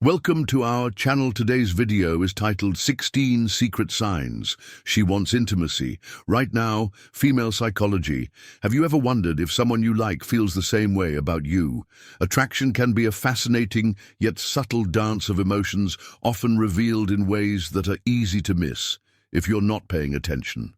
Welcome to our channel. Today's video is titled 16 Secret Signs She Wants Intimacy. Right now, female psychology. Have you ever wondered if someone you like feels the same way about you? Attraction can be a fascinating yet subtle dance of emotions, often revealed in ways that are easy to miss if you're not paying attention.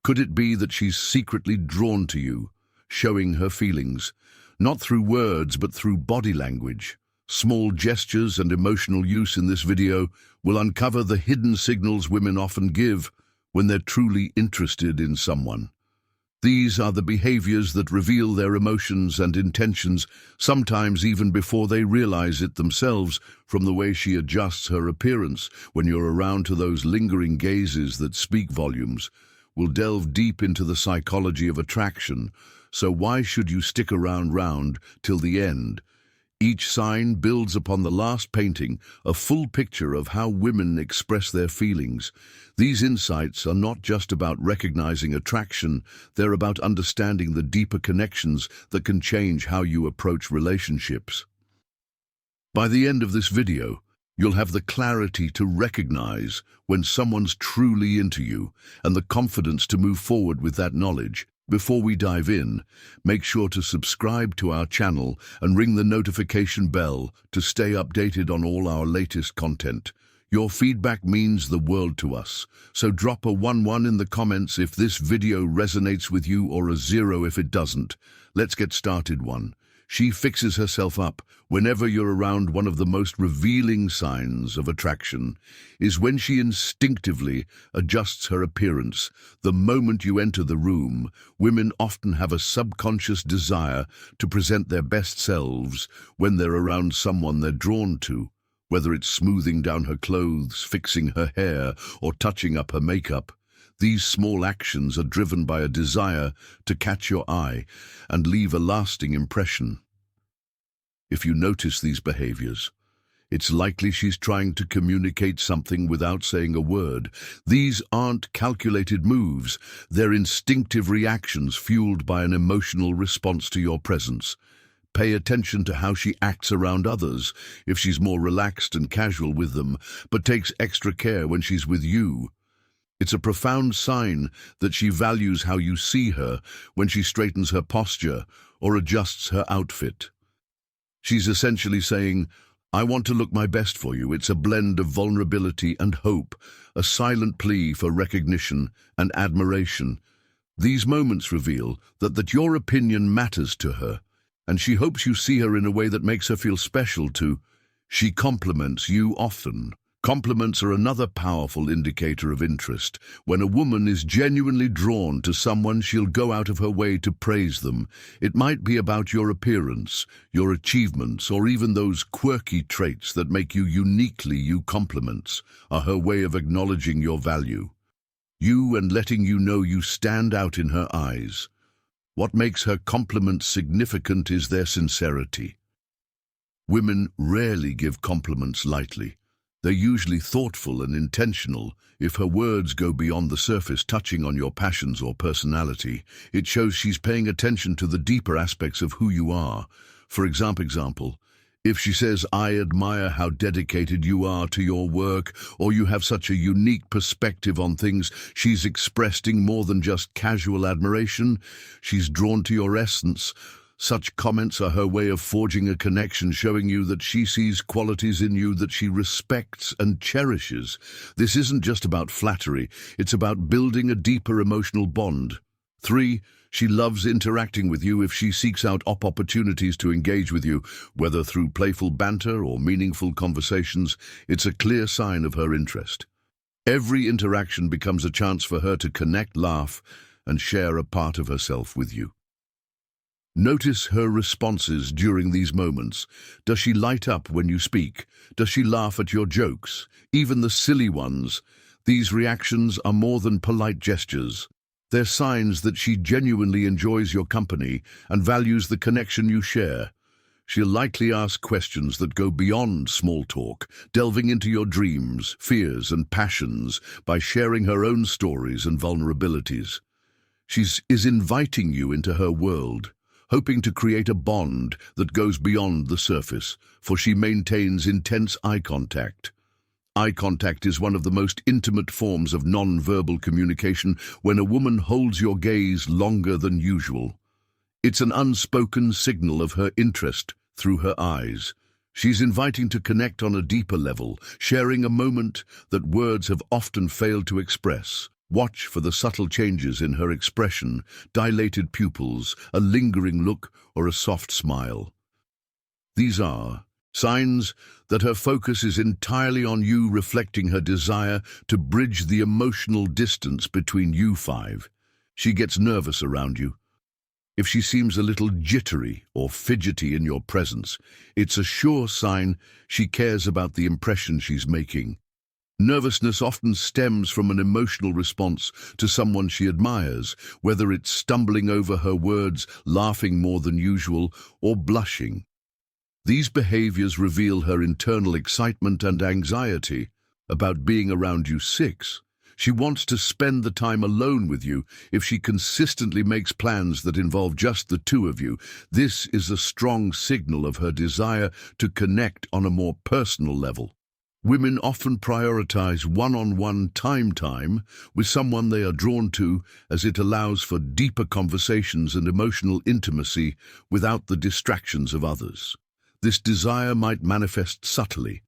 Could it be that she's secretly drawn to you, showing her feelings, not through words but through body language? Small gestures and emotional use in this video will uncover the hidden signals women often give when they're truly interested in someone. These are the behaviors that reveal their emotions and intentions, sometimes even before they realize it themselves, from the way she adjusts her appearance when you're around to those lingering gazes that speak volumes. We'll delve deep into the psychology of attraction, so why should you stick around till the end? Each sign builds upon the last painting, a full picture of how women express their feelings. These insights are not just about recognizing attraction, they're about understanding the deeper connections that can change how you approach relationships. By the end of this video, you'll have the clarity to recognize when someone's truly into you and the confidence to move forward with that knowledge. Before we dive in, make sure to subscribe to our channel and ring the notification bell to stay updated on all our latest content. Your feedback means the world to us, so drop a 1 in the comments if this video resonates with you or a 0 if it doesn't. Let's get started. 1. She fixes herself up. Whenever you're around, one of the most revealing signs of attraction is when she instinctively adjusts her appearance. The moment you enter the room, women often have a subconscious desire to present their best selves when they're around someone they're drawn to. Whether it's smoothing down her clothes, fixing her hair, or touching up her makeup, these small actions are driven by a desire to catch your eye and leave a lasting impression. If you notice these behaviors, it's likely she's trying to communicate something without saying a word. These aren't calculated moves, they're instinctive reactions fueled by an emotional response to your presence. Pay attention to how she acts around others, if she's more relaxed and casual with them, but takes extra care when she's with you. It's a profound sign that she values how you see her when she straightens her posture or adjusts her outfit. She's essentially saying, "I want to look my best for you." It's a blend of vulnerability and hope, a silent plea for recognition and admiration. These moments reveal that your opinion matters to her, and she hopes you see her in a way that makes her feel special too. She compliments you often. Compliments are another powerful indicator of interest. When a woman is genuinely drawn to someone, she'll go out of her way to praise them. It might be about your appearance, your achievements, or even those quirky traits that make you uniquely you. Compliments are her way of acknowledging your value, and letting you know you stand out in her eyes. What makes her compliments significant is their sincerity. Women rarely give compliments lightly. They're usually thoughtful and intentional. If her words go beyond the surface, touching on your passions or personality, it shows she's paying attention to the deeper aspects of who you are. For example, if she says, "I admire how dedicated you are to your work," or "You have such a unique perspective on things," she's expressing more than just casual admiration. She's drawn to your essence. Such comments are her way of forging a connection, showing you that she sees qualities in you that she respects and cherishes. This isn't just about flattery, it's about building a deeper emotional bond. 3. She loves interacting with you. If she seeks out opportunities to engage with you, whether through playful banter or meaningful conversations, it's a clear sign of her interest. Every interaction becomes a chance for her to connect, laugh, and share a part of herself with you. Notice her responses during these moments. Does she light up when you speak? Does she laugh at your jokes, even the silly ones? These reactions are more than polite gestures. They're signs that she genuinely enjoys your company and values the connection you share. She'll likely ask questions that go beyond small talk, delving into your dreams, fears, and passions by sharing her own stories and vulnerabilities. She is inviting you into her world. hoping to create a bond that goes beyond the surface, for she maintains intense eye contact. Eye contact is one of the most intimate forms of non-verbal communication when a woman holds your gaze longer than usual. It's an unspoken signal of her interest through her eyes. She's inviting to connect on a deeper level, sharing a moment that words have often failed to express. Watch for the subtle changes in her expression, dilated pupils, a lingering look, or a soft smile. These are signs that her focus is entirely on you, reflecting her desire to bridge the emotional distance between you five. She gets nervous around you. If she seems a little jittery or fidgety in your presence, it's a sure sign she cares about the impression she's making. Nervousness often stems from an emotional response to someone she admires, whether it's stumbling over her words, laughing more than usual, or blushing. These behaviors reveal her internal excitement and anxiety about being around you. 6. She wants to spend the time alone with you. If she consistently makes plans that involve just the two of you, this is a strong signal of her desire to connect on a more personal level. Women often prioritize one-on-one time with someone they are drawn to, as it allows for deeper conversations and emotional intimacy without the distractions of others. This desire might manifest subtly.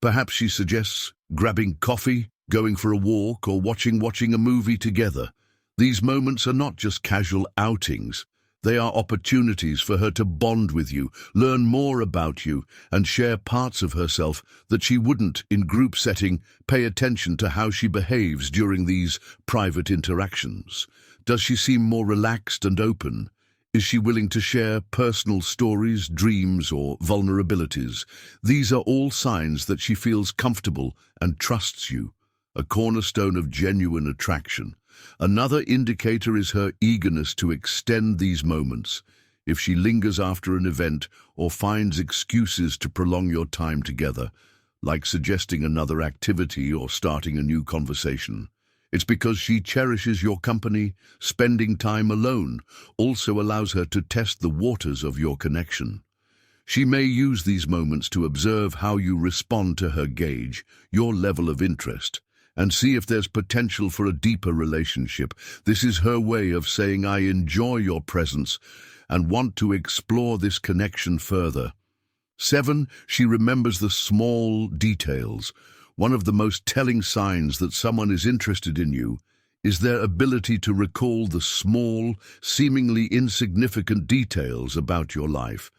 Perhaps she suggests grabbing coffee, going for a walk, or watching a movie together. These moments are not just casual outings. They are opportunities for her to bond with you, learn more about you, and share parts of herself that she wouldn't in group setting. Pay attention to how she behaves during these private interactions. Does she seem more relaxed and open? Is she willing to share personal stories, dreams, or vulnerabilities? These are all signs that she feels comfortable and trusts you, a cornerstone of genuine attraction. Another indicator is her eagerness to extend these moments. If she lingers after an event or finds excuses to prolong your time together, like suggesting another activity or starting a new conversation, it's because she cherishes your company. Spending time alone also allows her to test the waters of your connection. She may use these moments to observe how you respond to her, gauge your level of interest, and see if there's potential for a deeper relationship. This is her way of saying, I enjoy your presence and want to explore this connection further. 7. She remembers the small details. One of the most telling signs that someone is interested in you is their ability to recall the small, seemingly insignificant details about your life.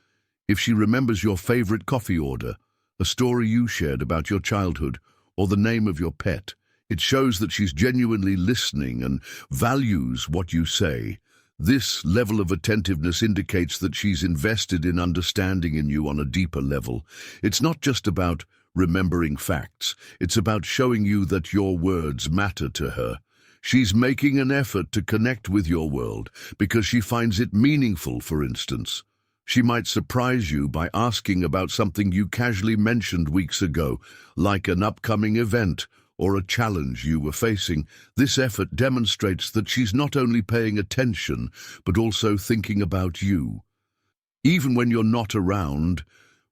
If she remembers your favorite coffee order, a story you shared about your childhood, or the name of your pet, it shows that she's genuinely listening and values what you say. This level of attentiveness indicates that she's invested in understanding in you on a deeper level. It's not just about remembering facts, it's about showing you that your words matter to her. She's making an effort to connect with your world because she finds it meaningful. For instance, she might surprise you by asking about something you casually mentioned weeks ago, like an upcoming event or a challenge you were facing. This effort demonstrates that she's not only paying attention, but also thinking about you. Even when you're not around,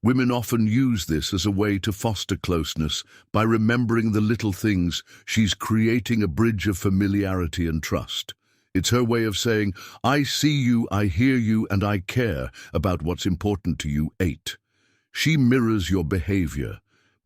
women often use this as a way to foster closeness. By remembering the little things, she's creating a bridge of familiarity and trust. It's her way of saying, I see you, I hear you, and I care about what's important to you. 8. She mirrors your behavior.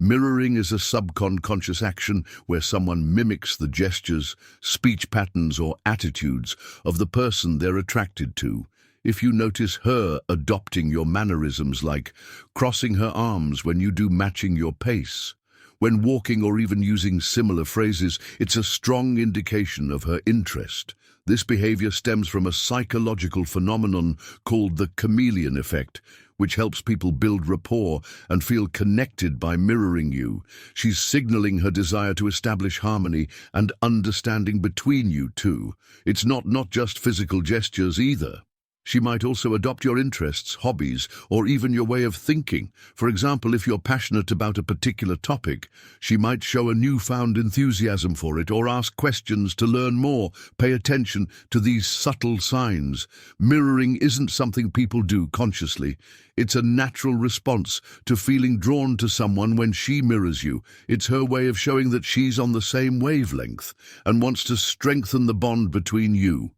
Mirroring is a subconscious action where someone mimics the gestures, speech patterns, or attitudes of the person they're attracted to. If you notice her adopting your mannerisms, like crossing her arms when you do, matching your pace when walking, or even using similar phrases, it's a strong indication of her interest. This behavior stems from a psychological phenomenon called the chameleon effect, which helps people build rapport and feel connected by mirroring you. She's signaling her desire to establish harmony and understanding between you two. It's not just physical gestures either. She might also adopt your interests, hobbies, or even your way of thinking. For example, if you're passionate about a particular topic, she might show a newfound enthusiasm for it or ask questions to learn more. Pay attention to these subtle signs. Mirroring isn't something people do consciously. It's a natural response to feeling drawn to someone when she mirrors you. It's her way of showing that she's on the same wavelength and wants to strengthen the bond between you.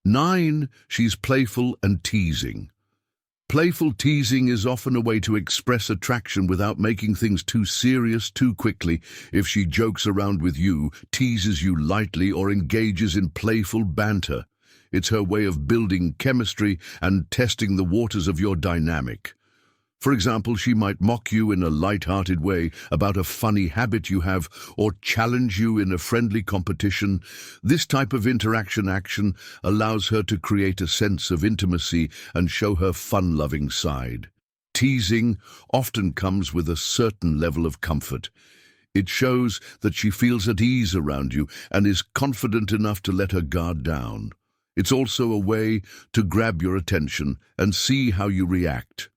9. She's playful and teasing. Playful teasing is often a way to express attraction without making things too serious too quickly. If she jokes around with you, teases you lightly, or engages in playful banter, it's her way of building chemistry and testing the waters of your dynamic. For example, she might mock you in a light-hearted way about a funny habit you have, or challenge you in a friendly competition. This type of action allows her to create a sense of intimacy and show her fun-loving side. Teasing often comes with a certain level of comfort. It shows that she feels at ease around you and is confident enough to let her guard down. It's also a way to grab your attention and see how you react.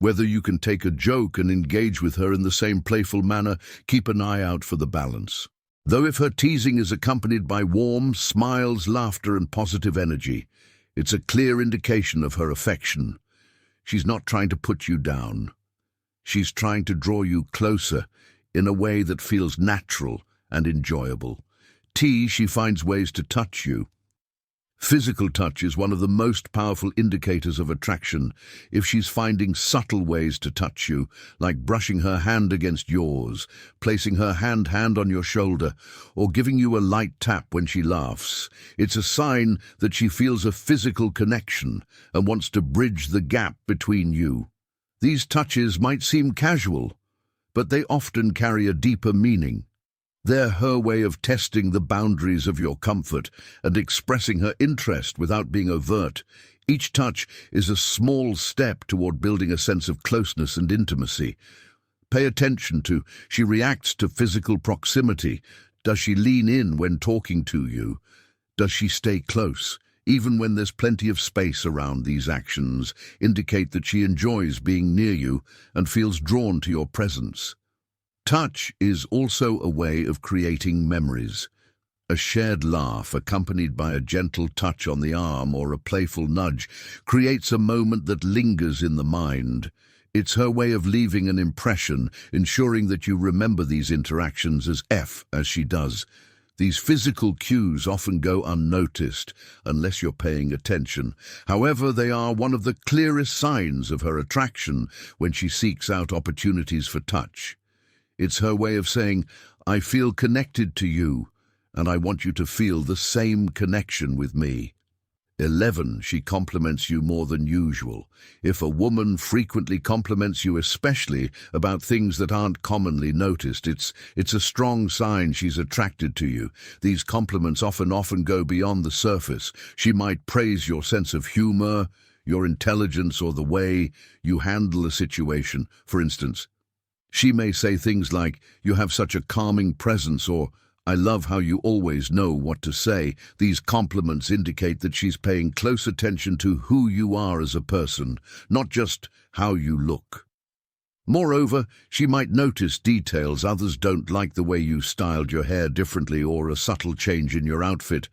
Whether you can take a joke and engage with her in the same playful manner, keep an eye out for the balance. Though if her teasing is accompanied by warm smiles, laughter, and positive energy, it's a clear indication of her affection. She's not trying to put you down. She's trying to draw you closer in a way that feels natural and enjoyable. She finds ways to touch you. Physical touch is one of the most powerful indicators of attraction. If she's finding subtle ways to touch you, like brushing her hand against yours, placing her hand on your shoulder, or giving you a light tap when she laughs, it's a sign that she feels a physical connection and wants to bridge the gap between you. These touches might seem casual, but they often carry a deeper meaning. They're her way of testing the boundaries of your comfort and expressing her interest without being overt. Each touch is a small step toward building a sense of closeness and intimacy. Pay attention to, she reacts to physical proximity. Does she lean in when talking to you? Does she stay close? Even when there's plenty of space around, these actions indicate that she enjoys being near you and feels drawn to your presence. Touch is also a way of creating memories. A shared laugh accompanied by a gentle touch on the arm or a playful nudge creates a moment that lingers in the mind. It's her way of leaving an impression, ensuring that you remember these interactions as she does. These physical cues often go unnoticed unless you're paying attention. However, they are one of the clearest signs of her attraction when she seeks out opportunities for touch. It's her way of saying, I feel connected to you, and I want you to feel the same connection with me. 11. She compliments you more than usual. If a woman frequently compliments you, especially about things that aren't commonly noticed, it's a strong sign she's attracted to you. These compliments often go beyond the surface. She might praise your sense of humor, your intelligence, or the way you handle a situation. For instance, she may say things like, you have such a calming presence, or I love how you always know what to say. These compliments indicate that she's paying close attention to who you are as a person, not just how you look. Moreover, she might notice details. Others don't like the way you styled your hair differently or a subtle change in your outfit.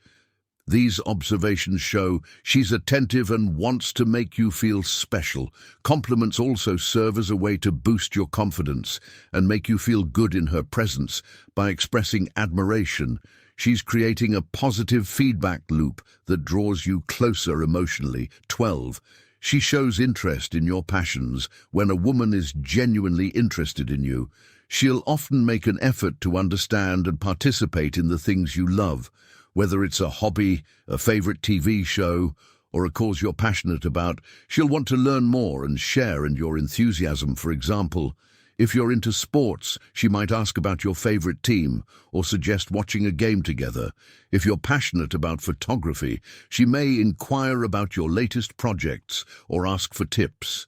These observations show she's attentive and wants to make you feel special. Compliments also serve as a way to boost your confidence and make you feel good in her presence. By expressing admiration, she's creating a positive feedback loop that draws you closer emotionally. 12. She shows interest in your passions. When a woman is genuinely interested in you, she'll often make an effort to understand and participate in the things you love. Whether it's a hobby, a favorite TV show, or a cause you're passionate about, she'll want to learn more and share in your enthusiasm. For example, if you're into sports, she might ask about your favorite team or suggest watching a game together. If you're passionate about photography, she may inquire about your latest projects or ask for tips.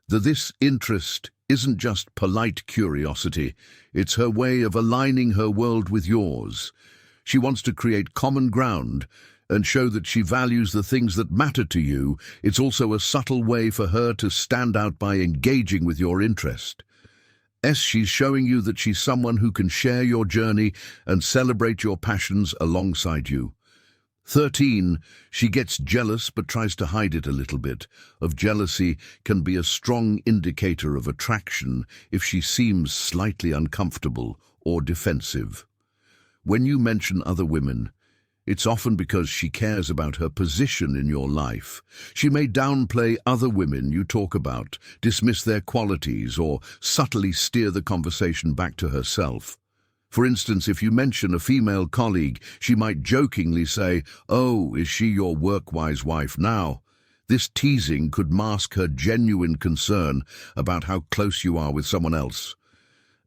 This interest isn't just polite curiosity, it's her way of aligning her world with yours. She wants to create common ground and show that she values the things that matter to you. It's also a subtle way for her to stand out by engaging with your interest. She's showing you that she's someone who can share your journey and celebrate your passions alongside you. 13, she gets jealous but tries to hide it a little bit. Of jealousy can be a strong indicator of attraction if she seems slightly uncomfortable or defensive. When you mention other women, it's often because she cares about her position in your life. She may downplay other women you talk about, dismiss their qualities, or subtly steer the conversation back to herself. For instance, if you mention a female colleague, she might jokingly say, "Oh, is she your work-wise wife now?" This teasing could mask her genuine concern about how close you are with someone else.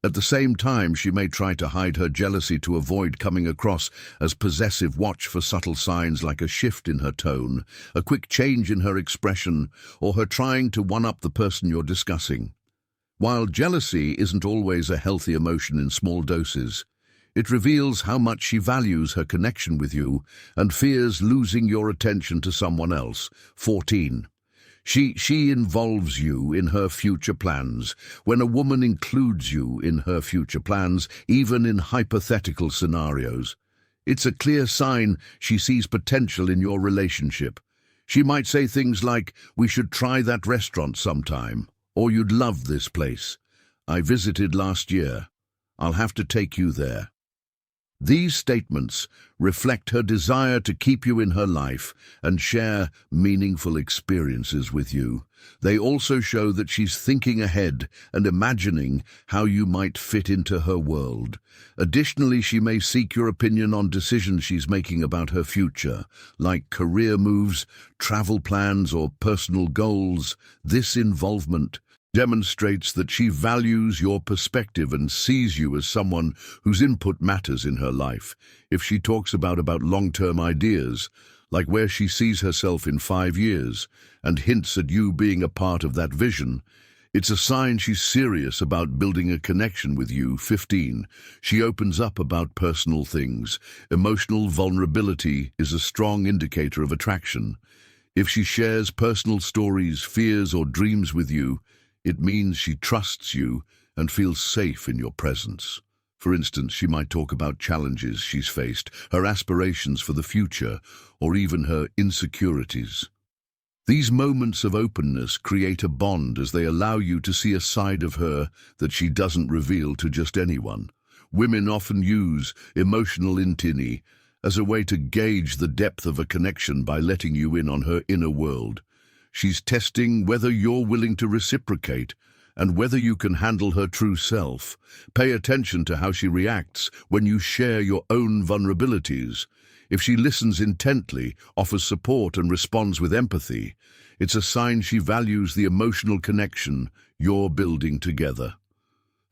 At the same time, she may try to hide her jealousy to avoid coming across as possessive. Watch for subtle signs like a shift in her tone, a quick change in her expression, or her trying to one-up the person you're discussing. While jealousy isn't always a healthy emotion in small doses, it reveals how much she values her connection with you and fears losing your attention to someone else. 14. She involves you in her future plans. When a woman includes you in her future plans, even in hypothetical scenarios, it's a clear sign she sees potential in your relationship. She might say things like, "We should try that restaurant sometime," or "You'd love this place. I visited last year. I'll have to take you there." These statements reflect her desire to keep you in her life and share meaningful experiences with you. They also show that she's thinking ahead and imagining how you might fit into her world. Additionally, she may seek your opinion on decisions she's making about her future, like career moves, travel plans, or personal goals. This involvement demonstrates that she values your perspective and sees you as someone whose input matters in her life. If she talks about long-term ideas, like where she sees herself in 5 years, and hints at you being a part of that vision, it's a sign she's serious about building a connection with you. 15. She opens up about personal things. Emotional vulnerability is a strong indicator of attraction. If she shares personal stories, fears, or dreams with you, it means she trusts you and feels safe in your presence. For instance, she might talk about challenges she's faced, her aspirations for the future, or even her insecurities. These moments of openness create a bond as they allow you to see a side of her that she doesn't reveal to just anyone. Women often use emotional intimacy as a way to gauge the depth of a connection by letting you in on her inner world. She's testing whether you're willing to reciprocate and whether you can handle her true self. Pay attention to how she reacts when you share your own vulnerabilities. If she listens intently, offers support, and responds with empathy, it's a sign she values the emotional connection you're building together.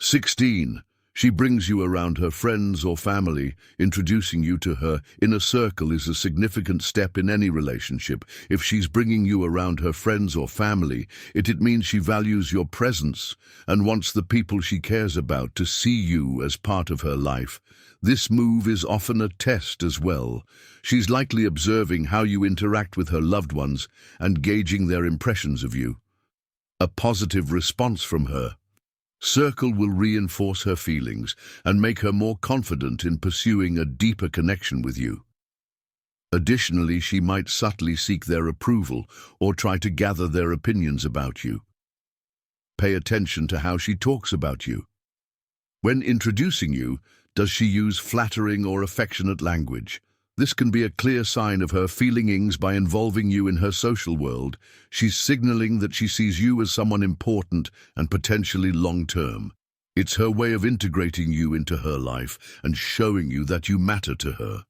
16. She brings you around her friends or family. Introducing you to her inner circle is a significant step in any relationship. If she's bringing you around her friends or family, it means she values your presence and wants the people she cares about to see you as part of her life. This move is often a test as well. She's likely observing how you interact with her loved ones and gauging their impressions of you. A positive response from her circle will reinforce her feelings and make her more confident in pursuing a deeper connection with you. Additionally, she might subtly seek their approval or try to gather their opinions about you. Pay attention to how she talks about you. When introducing you, does she use flattering or affectionate language? This can be a clear sign of her feelings. By involving you in her social world, she's signaling that she sees you as someone important and potentially long-term. It's her way of integrating you into her life and showing you that you matter to her.